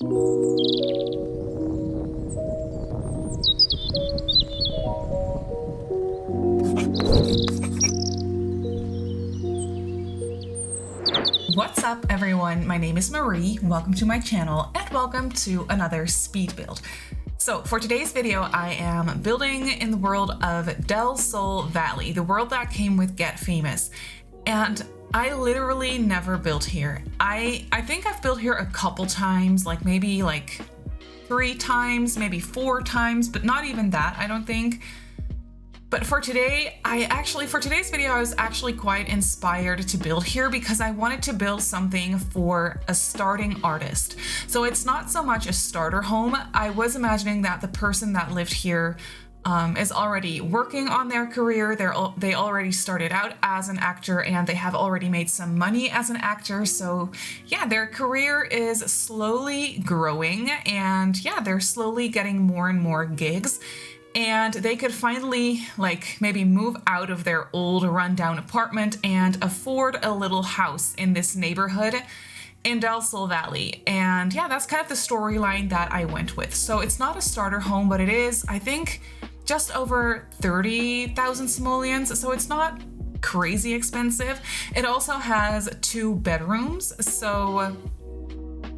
What's up everyone, my name is Marie, welcome to my channel and welcome to another speed build. So for today's video, I am building in the world of Del Sol Valley, the world that came with Get Famous. And I literally never built here. I think I've built here a couple times, maybe 3 times, maybe 4 times, but not even that, I don't think. But for today, for today's video, I was actually quite inspired to build here because I wanted to build something for a starting artist. So it's not so much a starter home. I was imagining that the person that lived here is already working on their career. They already started out as an actor and they have already made some money as an actor. So yeah, their career is slowly growing and yeah, they're slowly getting more and more gigs. And they could finally maybe move out of their old rundown apartment and afford a little house in this neighborhood in Del Sol Valley. And yeah, that's kind of the storyline that I went with. So it's not a starter home, but it is, I think, just over 30,000 simoleons. So it's not crazy expensive. It also has 2 bedrooms. So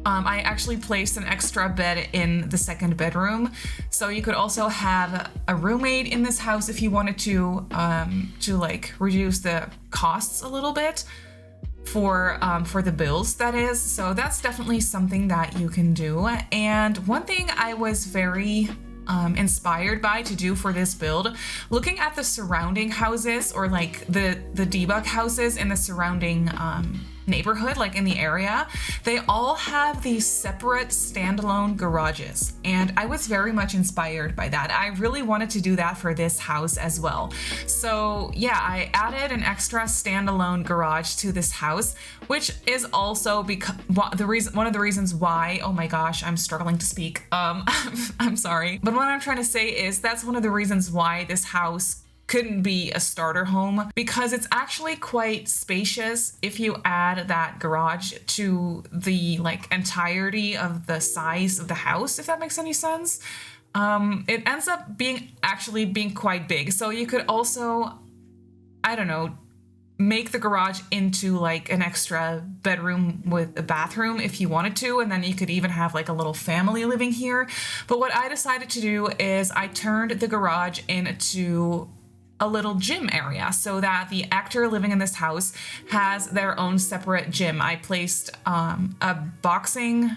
I actually placed an extra bed in the 2nd bedroom. So you could also have a roommate in this house if you wanted to reduce the costs a little bit for the bills, that is. So that's definitely something that you can do. And one thing I was very inspired by to do for this build, looking at the surrounding houses or the debug houses in the surrounding neighborhood, in the area, they all have these separate standalone garages. And I was very much inspired by that. I really wanted to do that for this house as well. So yeah, I added an extra standalone garage to this house, which is also because one of the reasons why, oh my gosh, I'm struggling to speak. I'm sorry. But what I'm trying to say is that's one of the reasons why this house couldn't be a starter home, because it's actually quite spacious if you add that garage to the entirety of the size of the house, if that makes any sense. It ends up being quite big. So you could also, I don't know, make the garage into an extra bedroom with a bathroom if you wanted to, and then you could even have a little family living here. But what I decided to do is I turned the garage into a little gym area so that the actor living in this house has their own separate gym. I placed a boxing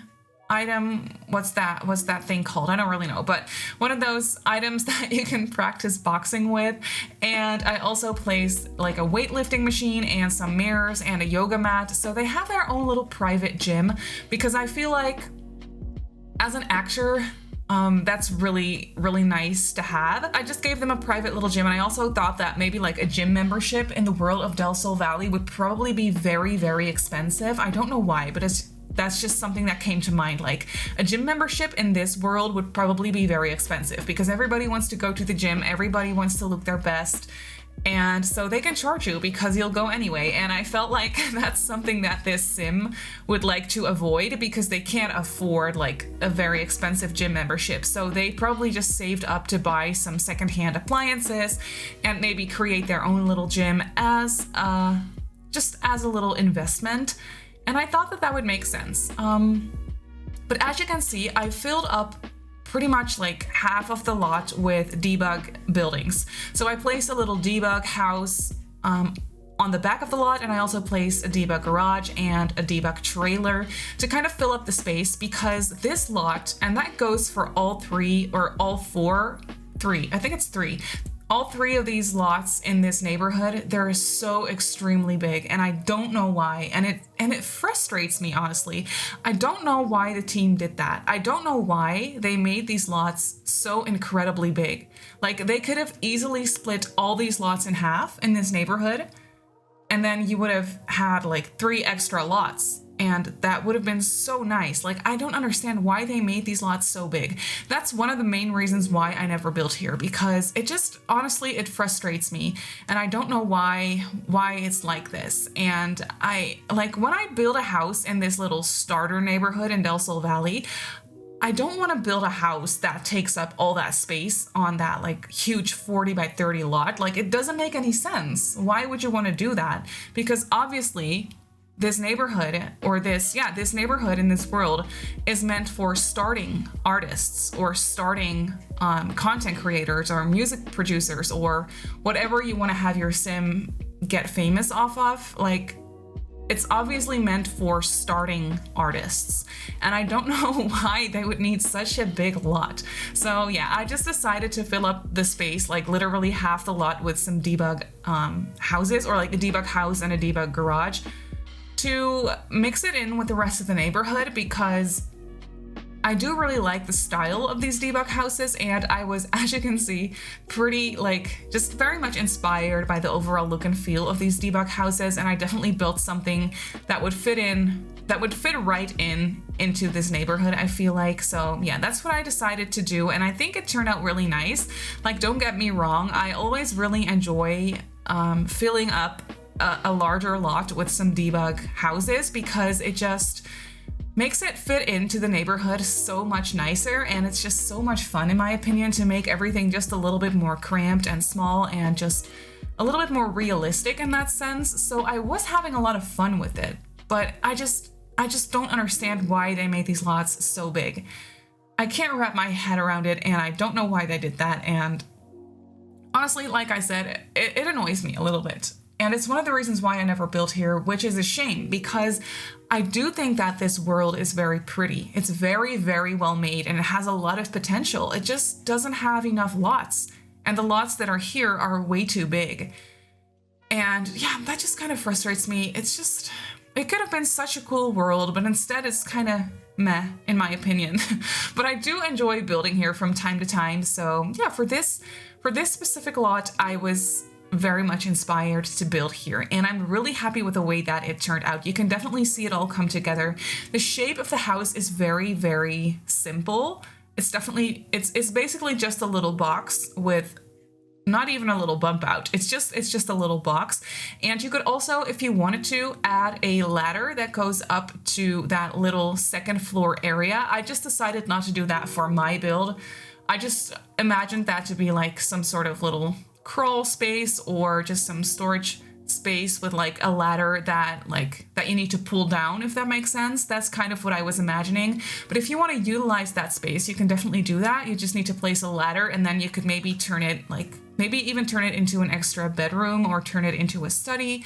item. What's that thing called? I don't really know, but one of those items that you can practice boxing with. And I also placed a weightlifting machine and some mirrors and a yoga mat. So they have their own little private gym, because I feel like as an actor, that's really, really nice to have. I just gave them a private little gym, and I also thought that maybe a gym membership in the world of Del Sol Valley would probably be very, very expensive. I don't know why, but that's just something that came to mind. A gym membership in this world would probably be very expensive because everybody wants to go to the gym, everybody wants to look their best. And so they can charge you because you'll go anyway. And I felt like that's something that this sim would like to avoid, because they can't afford a very expensive gym membership. So they probably just saved up to buy some secondhand appliances and maybe create their own little gym as just as a little investment. And I thought that would make sense. But as you can see, I filled up pretty much half of the lot with debug buildings. So I placed a little debug house on the back of the lot, and I also placed a debug garage and a debug trailer to kind of fill up the space, because this lot, and that goes for all 3 or all 4, 3, I think it's 3. All 3 of these lots in this neighborhood, they're so extremely big, and I don't know why, and it frustrates me, honestly. I don't know why the team did that. I don't know why they made these lots so incredibly big. They could have easily split all these lots in half in this neighborhood, and then you would have had 3 extra lots And that would have been so nice. Like, I don't understand why they made these lots so big. That's one of the main reasons why I never built here, because it just, honestly, it frustrates me. And I don't know why it's like this. And when I build a house in this little starter neighborhood in Del Sol Valley, I don't want to build a house that takes up all that space on that like huge 40 by 30 lot. Like, it doesn't make any sense. Why would you want to do that? Because obviously this neighborhood, or this neighborhood in this world is meant for starting artists or starting content creators or music producers or whatever you want to have your sim get famous off of. Like, it's obviously meant for starting artists, and I don't know why they would need such a big lot. So yeah, I just decided to fill up the space, like literally half the lot, with some debug houses, or like a debug house and a debug garage, to mix it in with the rest of the neighborhood, because I do really like the style of these debug houses, and I was, as you can see, pretty just very much inspired by the overall look and feel of these debug houses, and I definitely built something that would fit right into this neighborhood, I feel like. So yeah, that's what I decided to do, and I think it turned out really nice. Like, don't get me wrong, I always really enjoy filling up a larger lot with some debug houses, because it just makes it fit into the neighborhood so much nicer, and it's just so much fun, in my opinion, to make everything just a little bit more cramped and small and just a little bit more realistic in that sense. So I was having a lot of fun with it, but I just don't understand why they made these lots so big. I can't wrap my head around it, and I don't know why they did that, and honestly, like I said, it annoys me a little bit. And it's one of the reasons why I never built here, which is a shame, because I do think that this world is very pretty. It's very, very well made, and it has a lot of potential. It just doesn't have enough lots, and the lots that are here are way too big. And yeah, that just kind of frustrates me. It could have been such a cool world, but instead it's kind of meh, in my opinion. But I do enjoy building here from time to time. So yeah, for this specific lot, I was very much inspired to build here, and I'm really happy with the way that it turned out. You can definitely see it all come together. The shape of the house is very, very simple. It's basically just a little box with not even a little bump out. It's just a little box. And you could also, if you wanted to, add a ladder that goes up to that little second floor area. I just decided not to do that for my build. I just imagined that to be like some sort of little crawl space, or just some storage space with like a ladder that you need to pull down, if that makes sense. That's kind of what I was imagining. But if you want to utilize that space, you can definitely do that. You just need to place a ladder, and then you could maybe even turn it into an extra bedroom, or turn it into a study.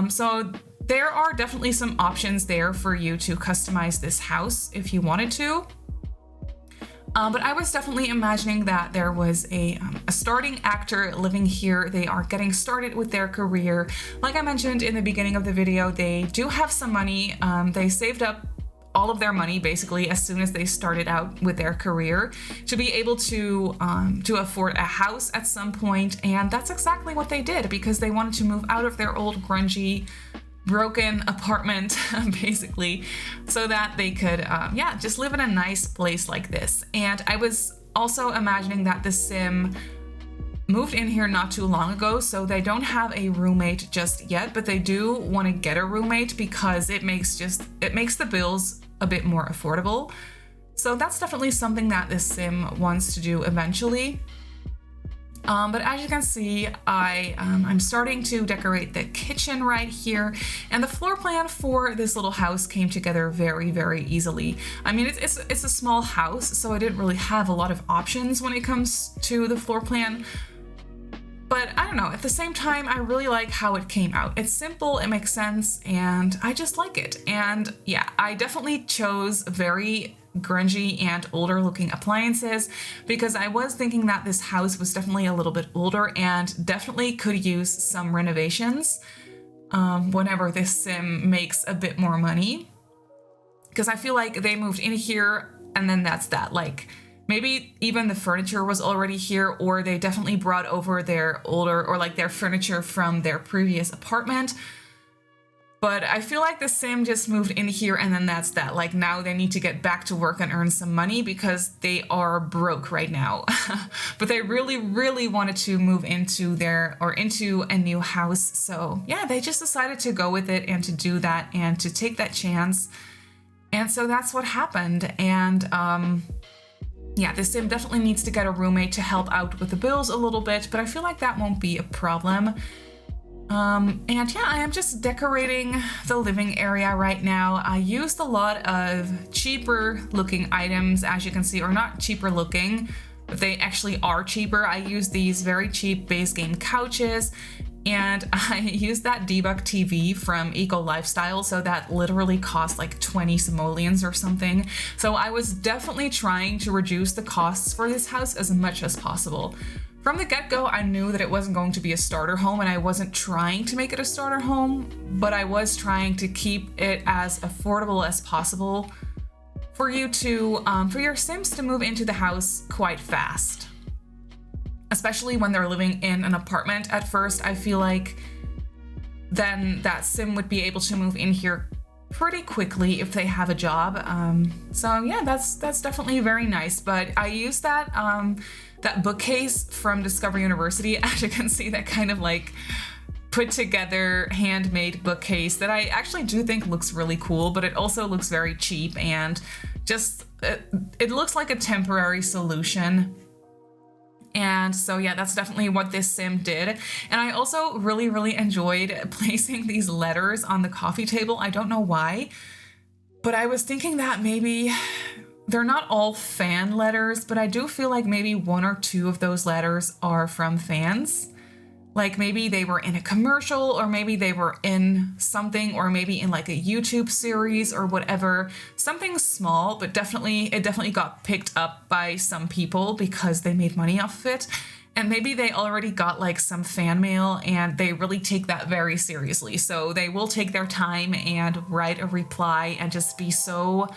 So there are definitely some options there for you to customize this house if you wanted to. But I was definitely imagining that there was a starting actor living here. They are getting started with their career. Like I mentioned in the beginning of the video, they do have some money. They saved up all of their money basically as soon as they started out with their career to be able to afford a house at some point. And that's exactly what they did, because they wanted to move out of their old grungy, broken apartment basically, so that they could just live in a nice place like this. And I was also imagining that the sim moved in here not too long ago, so they don't have a roommate just yet, but they do want to get a roommate, because it makes the bills a bit more affordable. So that's definitely something that this sim wants to do eventually. But as you can see, I'm starting to decorate the kitchen right here, and the floor plan for this little house came together very, very easily. I mean, it's a small house, so I didn't really have a lot of options when it comes to the floor plan. But I don't know, at the same time, I really like how it came out. It's simple, it makes sense, and I just like it. And yeah, I definitely chose very grungy and older looking appliances, because I was thinking that this house was definitely a little bit older and definitely could use some renovations whenever this sim makes a bit more money. Because I feel like they moved in here and then that's that. Like, maybe even the furniture was already here, or they definitely brought over their older, or like their furniture from their previous apartment. But I feel like the sim just moved in here and then that's that. Like now they need to get back to work and earn some money because they are broke right now. But they really, really wanted to move into into a new house. So yeah, they just decided to go with it and to do that and to take that chance. And so that's what happened. And yeah, the sim definitely needs to get a roommate to help out with the bills a little bit, but I feel like that won't be a problem. And yeah, I am just decorating the living area right now. I used a lot of cheaper looking items, as you can see, or not cheaper looking, but they actually are cheaper. I used these very cheap base game couches, and I used that debug TV from Eco Lifestyle, so that literally cost like 20 simoleons or something. So I was definitely trying to reduce the costs for this house as much as possible. From the get-go, I knew that it wasn't going to be a starter home, and I wasn't trying to make it a starter home, but I was trying to keep it as affordable as possible for you to, for your Sims to move into the house quite fast. Especially when they're living in an apartment at first, I feel like then that Sim would be able to move in here pretty quickly if they have a job. So yeah, that's definitely very nice. But I used that that bookcase from Discover University. As you can see, that kind of like put together handmade bookcase that I actually do think looks really cool, but it also looks very cheap and just it looks like a temporary solution. And so yeah, that's definitely what this sim did. And I also really, really enjoyed placing these letters on the coffee table. I don't know why, but I was thinking that maybe they're not all fan letters, but I do feel like maybe one or two of those letters are from fans. Like maybe they were in a commercial, or maybe they were in something, or maybe in like a YouTube series or whatever. Something small, but it definitely got picked up by some people because they made money off of it. And maybe they already got like some fan mail and they really take that very seriously. So they will take their time and write a reply and just be so,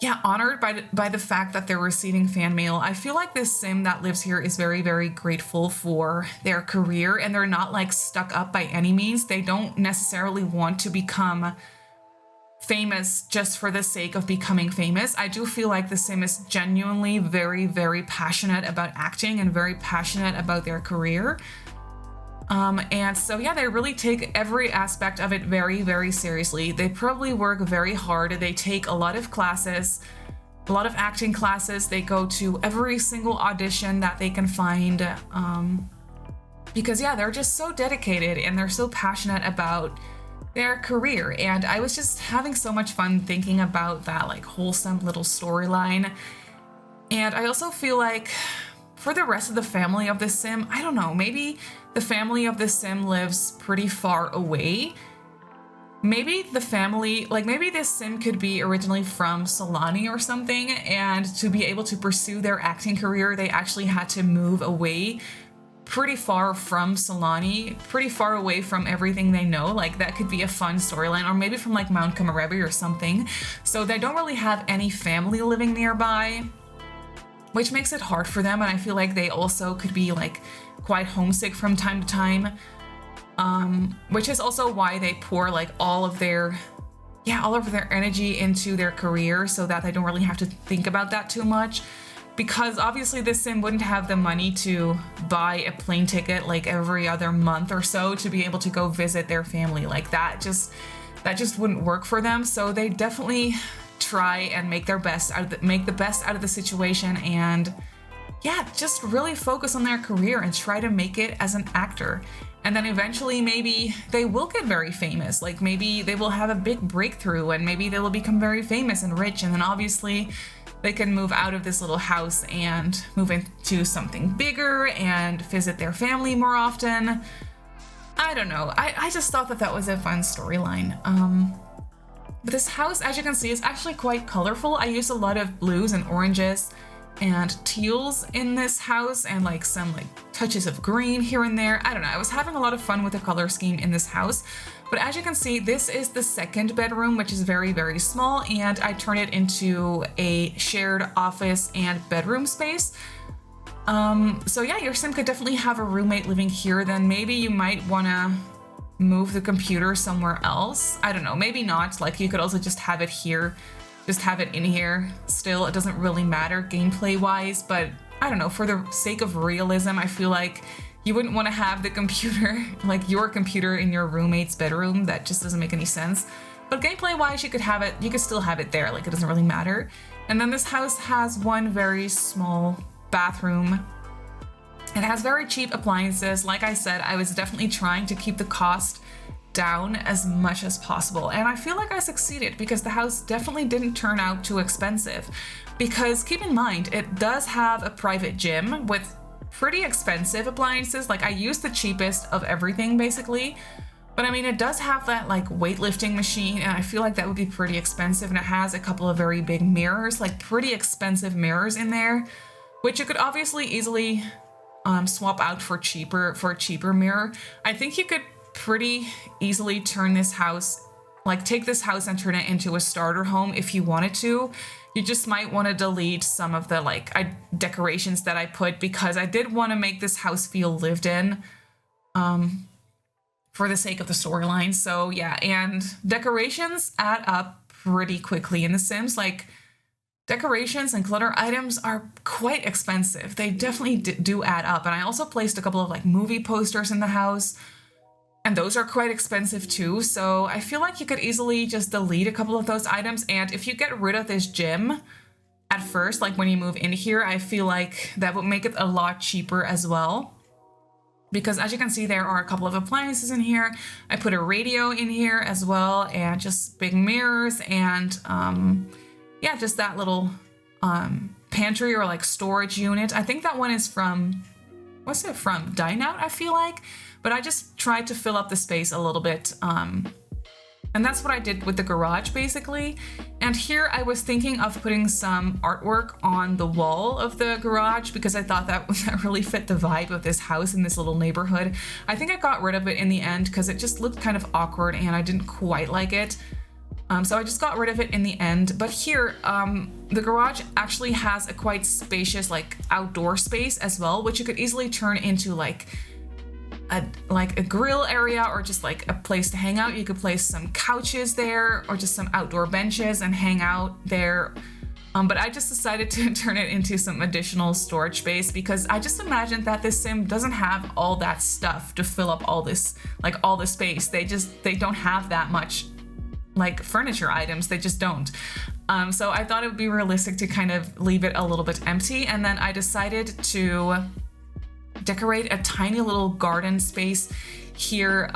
yeah, honored by the fact that they're receiving fan mail. I feel like this sim that lives here is very, very grateful for their career, and they're not like stuck up by any means. They don't necessarily want to become famous just for the sake of becoming famous. I do feel like the sim is genuinely very, very passionate about acting and very passionate about their career. And so yeah, they really take every aspect of it very, very seriously. They probably work very hard. They take a lot of classes, a lot of acting classes. They go to every single audition that they can find, because yeah, they're just so dedicated and they're so passionate about their career. And I was just having so much fun thinking about that like wholesome little storyline. And I also feel like for the rest of the family of this sim, I don't know, maybe the family of this sim lives pretty far away. Maybe the family, like maybe this sim could be originally from Solani or something, and to be able to pursue their acting career, they actually had to move away pretty far from Solani, pretty far away from everything they know. Like that could be a fun storyline, or maybe from like Mount Kamarebi or something. So they don't really have any family living nearby, which makes it hard for them. And I feel like they also could be like quite homesick from time to time, which is also why they pour like all of their energy into their career so that they don't really have to think about that too much. Because obviously this sim wouldn't have the money to buy a plane ticket like every other month or so to be able to go visit their family. Like that just wouldn't work for them. So they definitely try and make the best out of the situation, and yeah, just really focus on their career and try to make it as an actor. And then eventually maybe they will get very famous. Like maybe they will have a big breakthrough and maybe they will become very famous and rich, and then obviously they can move out of this little house and move into something bigger and visit their family more often. I don't know. I just thought that was a fun storyline. But this house, as you can see, is actually quite colorful. I used a lot of blues and oranges and teals in this house, and like some like touches of green here and there. I don't know. I was having a lot of fun with the color scheme in this house. But as you can see, this is the second bedroom, which is very, very small, and I turned it into a shared office and bedroom space. So yeah, your sim could definitely have a roommate living here. Then maybe you might wanna move the computer somewhere else. I don't know, maybe not. Like you could also just have it here, just have it in here. Still, it doesn't really matter gameplay wise, but I don't know, for the sake of realism, I feel like you wouldn't want to have the computer, like your computer in your roommate's bedroom. That just doesn't make any sense. But gameplay wise, you could still have it there, like it doesn't really matter. And then this house has one very small bathroom. It has very cheap appliances. Like I said, I was definitely trying to keep the cost down as much as possible. And I feel like I succeeded because the house definitely didn't turn out too expensive. Because keep in mind, it does have a private gym with pretty expensive appliances. Like I used the cheapest of everything basically. But I mean, it does have that like weightlifting machine, and I feel like that would be pretty expensive. And it has a couple of very big mirrors, like pretty expensive mirrors in there, which you could obviously easily swap out for a cheaper mirror. I think you could pretty easily turn this house, like take this house and turn it into a starter home if you wanted to. You just might want to delete some of the like decorations that I put, because I did want to make this house feel lived in for the sake of the storyline. So yeah, and decorations add up pretty quickly in The Sims. Like decorations and clutter items are quite expensive. They definitely do add up. And I also placed a couple of like movie posters in the house, and those are quite expensive too. So I feel like you could easily just delete a couple of those items. And if you get rid of this gym at first, like when you move in here, I feel like that would make it a lot cheaper as well. Because as you can see, there are a couple of appliances in here. I put a radio in here as well, and just big mirrors, and yeah, just that little pantry or like storage unit. I think that one is from, what's it from? Dine Out, I feel like. But I just tried to fill up the space a little bit. And that's what I did with the garage basically. And here I was thinking of putting some artwork on the wall of the garage, because I thought that really fit the vibe of this house in this little neighborhood. I think I got rid of it in the end because it just looked kind of awkward and I didn't quite like it. So I just got rid of it in the end. But here, the garage actually has a quite spacious like outdoor space as well, which you could easily turn into like a grill area, or just like a place to hang out. You could place some couches there, or just some outdoor benches and hang out there. But I just decided to turn it into some additional storage space, because I just imagined that this sim doesn't have all that stuff to fill up all this, like all the space. They don't have that much like furniture items. They just don't. So I thought it would be realistic to kind of leave it a little bit empty. And then I decided to decorate a tiny little garden space here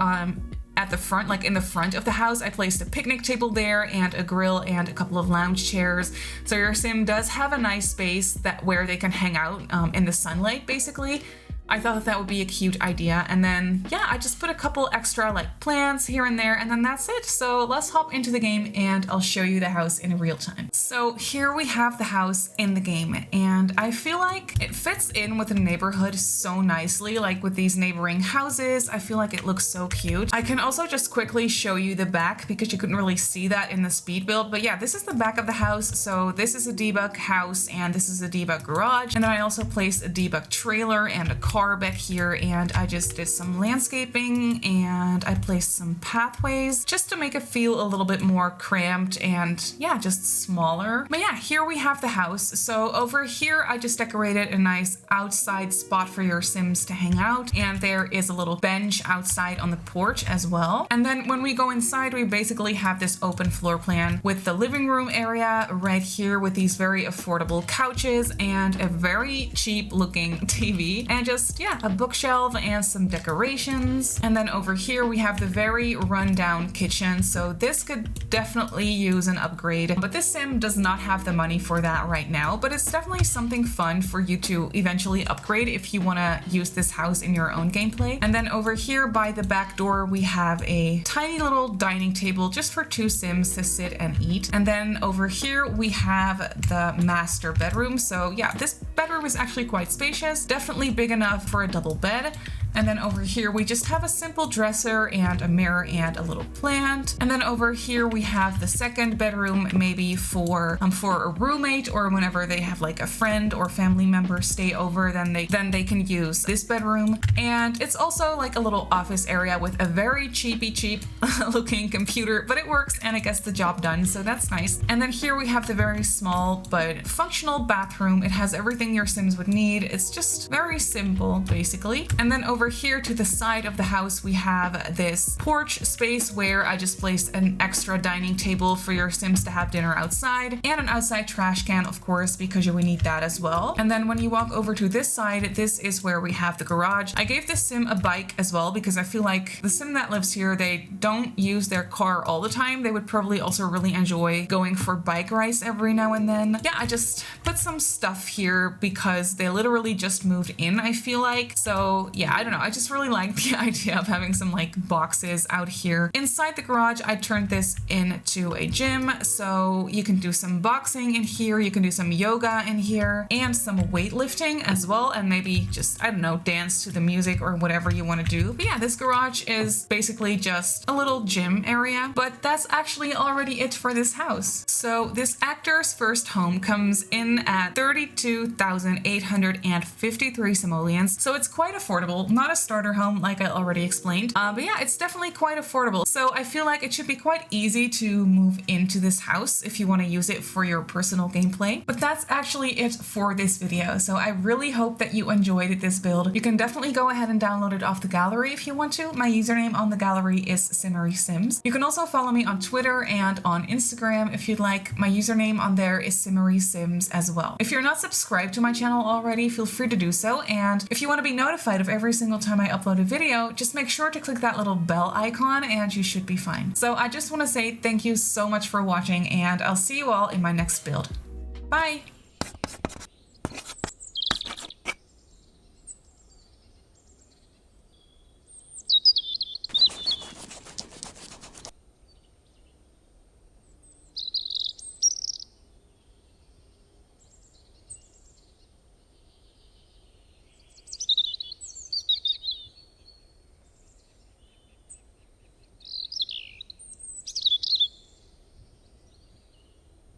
at the front, like in the front of the house. I placed a picnic table there and a grill and a couple of lounge chairs. So your sim does have a nice space where they can hang out in the sunlight basically. I thought that would be a cute idea. And then, yeah, I just put a couple extra like plants here and there, and then that's it. So let's hop into the game and I'll show you the house in real time. So here we have the house in the game, and I feel like it fits in with the neighborhood so nicely, like with these neighboring houses. I feel like it looks so cute. I can also just quickly show you the back because you couldn't really see that in the speed build. But yeah, this is the back of the house. So this is a debug house and this is a debug garage. And then I also placed a debug trailer and a car bed here, and I just did some landscaping and I placed some pathways just to make it feel a little bit more cramped and yeah, just smaller. But yeah, here we have the house. So over here I just decorated a nice outside spot for your Sims to hang out, and there is a little bench outside on the porch as well. And then when we go inside, we basically have this open floor plan with the living room area right here with these very affordable couches and a very cheap looking TV, and just yeah, a bookshelf and some decorations. And then over here we have the very rundown kitchen. So this could definitely use an upgrade, but this sim does not have the money for that right now, but it's definitely something fun for you to eventually upgrade if you want to use this house in your own gameplay. And then over here by the back door we have a tiny little dining table just for two Sims to sit and eat. And then over here we have the master bedroom. So yeah, this bedroom is actually quite spacious, definitely big enough for a double bed. And then over here, we just have a simple dresser and a mirror and a little plant. And then over here, we have the second bedroom, maybe for a roommate, or whenever they have like a friend or family member stay over, then they can use this bedroom. And it's also like a little office area with a very cheap looking computer, but it works and it gets the job done, so that's nice. And then here we have the very small but functional bathroom. It has everything your Sims would need. It's just very simple, basically. And then over here to the side of the house, we have this porch space where I just placed an extra dining table for your Sims to have dinner outside, and an outside trash can, of course, because you will need that as well. And then when you walk over to this side, this is where we have the garage. I gave this Sim a bike as well because I feel like the Sim that lives here, they don't use their car all the time. They would probably also really enjoy going for bike rides every now and then. Yeah, I just put some stuff here because they literally just moved in, I feel like. So yeah, I don't know. I just really like the idea of having some like boxes out here. Inside the garage, I turned this into a gym. So you can do some boxing in here. You can do some yoga in here and some weightlifting as well. And maybe just, I don't know, dance to the music or whatever you want to do. But yeah, this garage is basically just a little gym area, but that's actually already it for this house. So this actor's first home comes in at 32,853 simoleons. So it's quite affordable, not a starter home like I already explained. But yeah, it's definitely quite affordable. So I feel like it should be quite easy to move into this house if you want to use it for your personal gameplay. But that's actually it for this video. So I really hope that you enjoyed this build. You can definitely go ahead and download it off the gallery if you want to. My username on the gallery is Simmarysims. You can also follow me on Twitter and on Instagram if you'd like. My username on there is Simmarysims as well. If you're not subscribed to my channel already, feel free to do so. And if you want to be notified of every single time I upload a video, just make sure to click that little bell icon and you should be fine. So I just want to say thank you so much for watching, and I'll see you all in my next build. Bye!